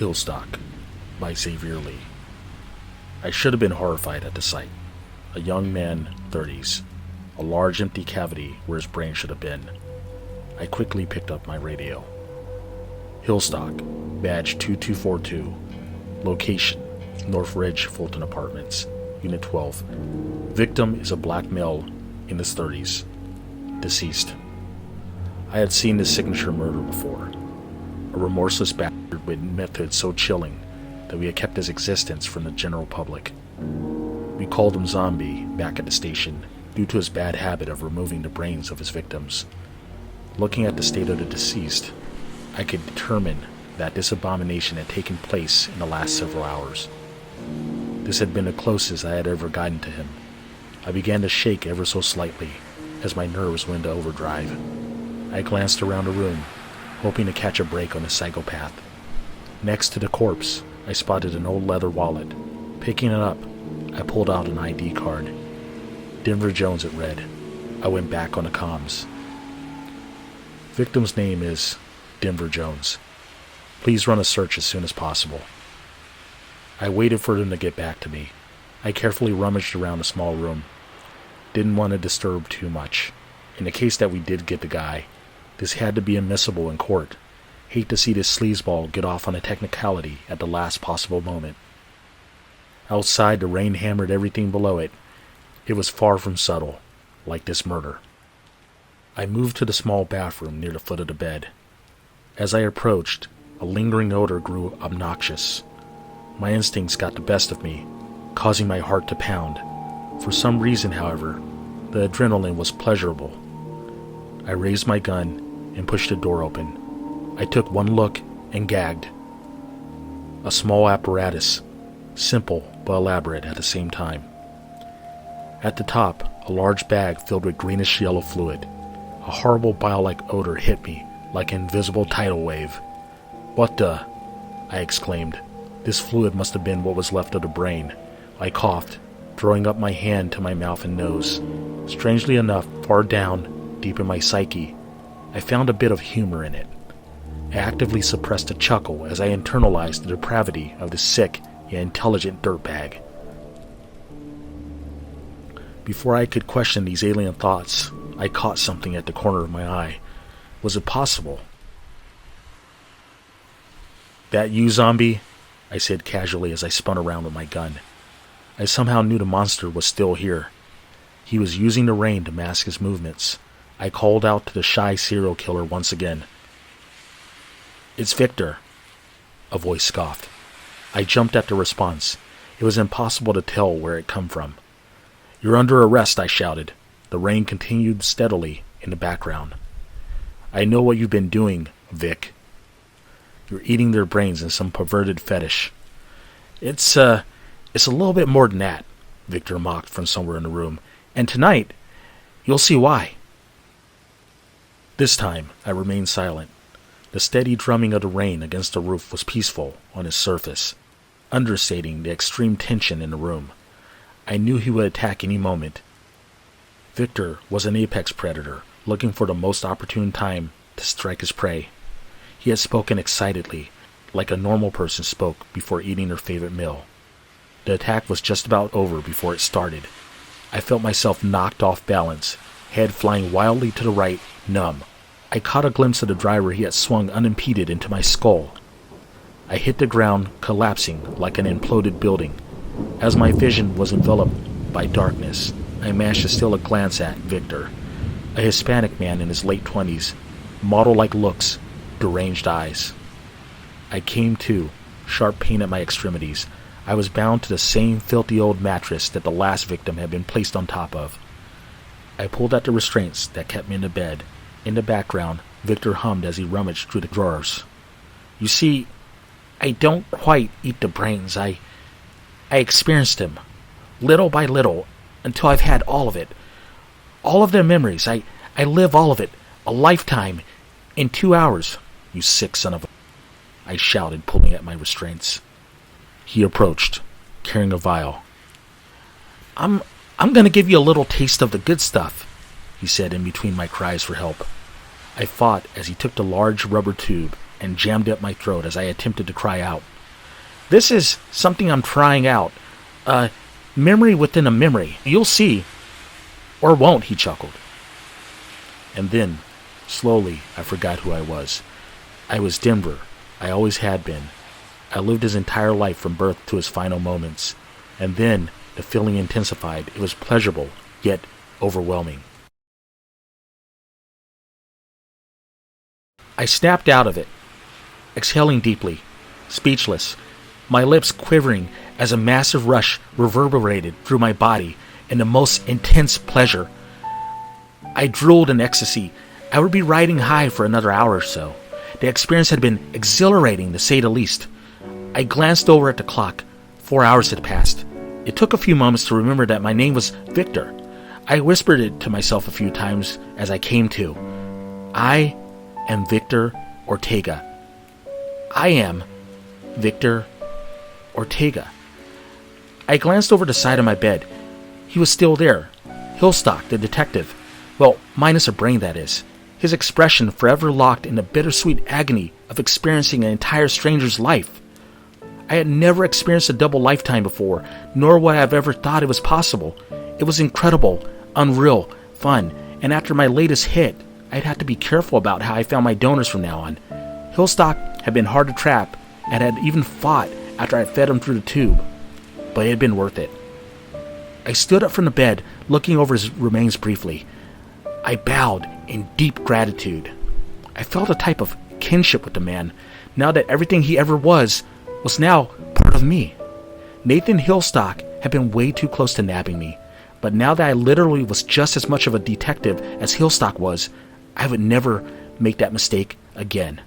HILLSTOCK by Xavier Lee. I should have been horrified at the sight. A young man, 30s, a large empty cavity where his brain should have been. I quickly picked up my radio. HILLSTOCK, badge 2242, location, North Ridge, Fulton Apartments, Unit 12. Victim is a black male in his 30s, deceased. I had seen this signature murder before. A remorseless bastard with methods so chilling that we had kept his existence from the general public. We called him Zombie back at the station due to his bad habit of removing the brains of his victims. Looking at the state of the deceased, I could determine that this abomination had taken place in the last several hours. This had been the closest I had ever gotten to him. I began to shake ever so slightly as my nerves went into overdrive. I glanced around the room, hoping to catch a break on the psychopath. Next to the corpse, I spotted an old leather wallet. Picking it up, I pulled out an ID card. Denver Jones, it read. I went back on the comms. Victim's name is Denver Jones. Please run a search as soon as possible. I waited for them to get back to me. I carefully rummaged around the small room. Didn't want to disturb too much. In the case that we did get the guy, this had to be admissible in court. Hate to see this sleazeball get off on a technicality at the last possible moment. Outside, the rain hammered everything below it. It was far from subtle, like this murder. I moved to the small bathroom near the foot of the bed. As I approached, a lingering odor grew obnoxious. My instincts got the best of me, causing my heart to pound. For some reason, however, the adrenaline was pleasurable. I raised my gun and pushed the door open. I took one look and gagged. A small apparatus, simple but elaborate at the same time. At the top, a large bag filled with greenish-yellow fluid. A horrible bile-like odor hit me like an invisible tidal wave. "What the?" I exclaimed. This fluid must have been what was left of the brain. I coughed, drawing up my hand to my mouth and nose. Strangely enough, far down, deep in my psyche, I found a bit of humor in it. I actively suppressed a chuckle as I internalized the depravity of the sick yet intelligent dirtbag. Before I could question these alien thoughts, I caught something at the corner of my eye. Was it possible? "That you, Zombie?" I said casually as I spun around with my gun. I somehow knew the monster was still here. He was using the rain to mask his movements. I called out to the shy serial killer once again. "It's Victor," a voice scoffed. I jumped at the response. It was impossible to tell where it come from. "You're under arrest," I shouted. The rain continued steadily in the background. "I know what you've been doing, Vic. You're eating their brains in some perverted fetish." It's a little bit more than that," Victor mocked from somewhere in the room. "And tonight, you'll see why." This time, I remained silent. The steady drumming of the rain against the roof was peaceful on its surface, understating the extreme tension in the room. I knew he would attack any moment. Victor was an apex predator, looking for the most opportune time to strike his prey. He had spoken excitedly, like a normal person spoke before eating their favorite meal. The attack was just about over before it started. I felt myself knocked off balance, head flying wildly to the right, numb. I caught a glimpse of the driver he had swung unimpeded into my skull. I hit the ground, collapsing like an imploded building. As my vision was enveloped by darkness, I managed to steal a glance at Victor, a Hispanic man in his late 20s, model-like looks, deranged eyes. I came to, sharp pain at my extremities. I was bound to the same filthy old mattress that the last victim had been placed on top of. I pulled at the restraints that kept me in the bed. In the background, Victor hummed as he rummaged through the drawers. "You see, I don't quite eat the brains. I experienced them, little by little, until I've had all of it. All of their memories. I live all of it, a lifetime, in 2 hours. You sick son of a..." I shouted, pulling at my restraints. He approached, carrying a vial. I'm going to give you a little taste of the good stuff," he said in between my cries for help. I fought as he took the large rubber tube and jammed up my throat as I attempted to cry out. "This is something I'm trying out. A memory within a memory. You'll see. Or won't," he chuckled. And then, slowly, I forgot who I was. I was Denver. I always had been. I lived his entire life from birth to his final moments. And then, the feeling intensified. It was pleasurable, yet overwhelming. I snapped out of it, exhaling deeply, speechless, my lips quivering as a massive rush reverberated through my body in the most intense pleasure. I drooled in ecstasy. I would be riding high for another hour or so. The experience had been exhilarating, to say the least. I glanced over at the clock. 4 hours had passed. It took a few moments to remember that my name was Victor. I whispered it to myself a few times as I came to. I am Victor Ortega. I am Victor Ortega. I glanced over the side of my bed. He was still there. HILLSTOCK, the detective. Well, minus a brain, that is. His expression forever locked in the bittersweet agony of experiencing an entire stranger's life. I had never experienced a double lifetime before, nor would I have ever thought it was possible. It was incredible, unreal, fun, and after my latest hit, I'd have to be careful about how I found my donors from now on. HILLSTOCK had been hard to trap, and had even fought after I fed him through the tube, but it had been worth it. I stood up from the bed, looking over his remains briefly. I bowed in deep gratitude. I felt a type of kinship with the man, now that everything he ever was now part of me. Nathan HILLSTOCK had been way too close to nabbing me, but now that I literally was just as much of a detective as HILLSTOCK was, I would never make that mistake again.